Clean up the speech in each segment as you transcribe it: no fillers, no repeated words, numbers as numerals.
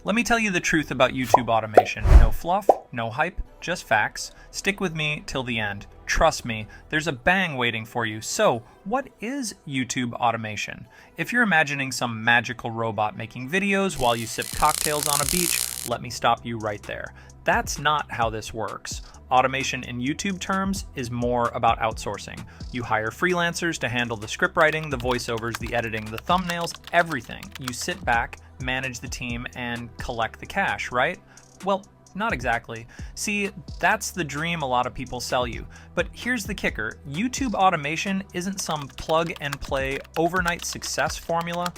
Let me tell you the truth about YouTube automation. No fluff, no hype, just facts. Stick with me till the end. Trust me, there's a bang waiting for you. So, what is YouTube automation? If you're imagining some magical robot making videos while you sip cocktails on a beach, let me stop you right there. That's not how this works. Automation in YouTube terms is more about outsourcing. You hire freelancers to handle the script writing, the voiceovers, the editing, the thumbnails, everything. You sit back, manage the team, and collect the cash, right? Well, not exactly. See, that's the dream a lot of people sell you. But here's the kicker. YouTube automation isn't some plug and play overnight success formula.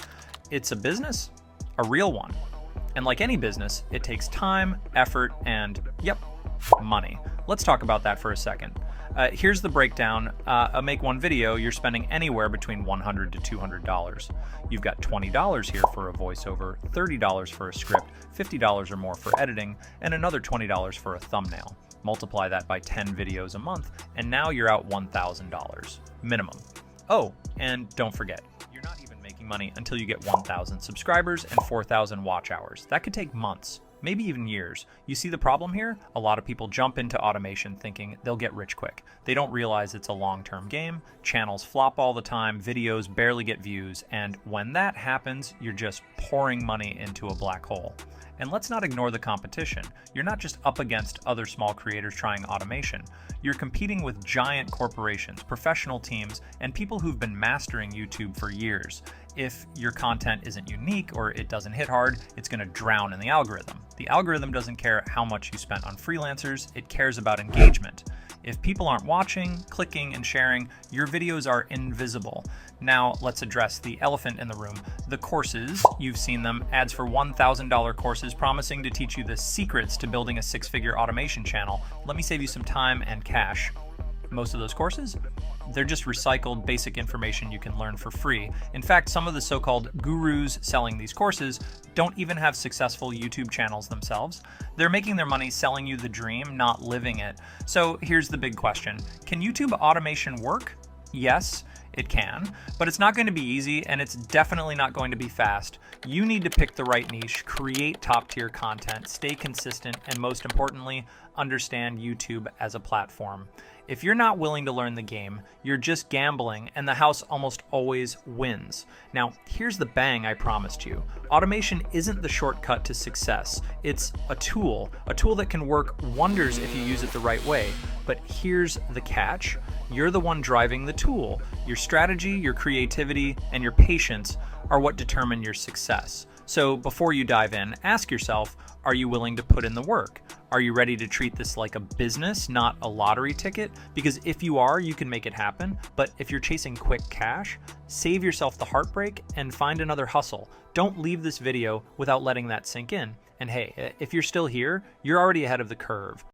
It's a business, a real one. And like any business, it takes time, effort, and, yep, money. Let's talk about that for a second. Here's the breakdown. Make one video, you're spending anywhere between $100 to $200. You've got $20 here for a voiceover, $30 for a script, $50 or more for editing, and another $20 for a thumbnail. Multiply that by 10 videos a month, and now you're out $1,000 minimum. Oh, and don't forget, you're not even making money until you get 1,000 subscribers and 4,000 watch hours. That could take months, maybe even years. You see the problem here? A lot of people jump into automation thinking they'll get rich quick. They don't realize it's a long-term game. Channels flop all the time, videos barely get views, and when that happens, you're just pouring money into a black hole. And let's not ignore the competition. You're not just up against other small creators trying automation. You're competing with giant corporations, professional teams, and people who've been mastering YouTube for years. If your content isn't unique or it doesn't hit hard, it's going to drown in the algorithm. The algorithm doesn't care how much you spent on freelancers, it cares about engagement. If people aren't watching, clicking, and sharing, your videos are invisible. Now let's address the elephant in the room. The courses, you've seen them, ads for $1,000 courses promising to teach you the secrets to building a six-figure automation channel. Let me save you some time and cash. Most of those courses, they're just recycled basic information you can learn for free. In fact, some of the so-called gurus selling these courses don't even have successful YouTube channels themselves. They're making their money selling you the dream, not living it. So here's the big question. Can YouTube automation work? Yes, it can, but it's not going to be easy, and it's definitely not going to be fast. You need to pick the right niche, create top-tier content, stay consistent, and most importantly, understand YouTube as a platform. If you're not willing to learn the game, you're just gambling, and the house almost always wins. Now, here's the bang I promised you. Automation isn't the shortcut to success. It's a tool that can work wonders if you use it the right way. But here's the catch. You're the one driving the tool. Your strategy, your creativity, and your patience are what determine your success. So before you dive in, ask yourself, are you willing to put in the work? Are you ready to treat this like a business, not a lottery ticket? Because if you are, you can make it happen. But if you're chasing quick cash, save yourself the heartbreak and find another hustle. Don't leave this video without letting that sink in. And hey, if you're still here, you're already ahead of the curve.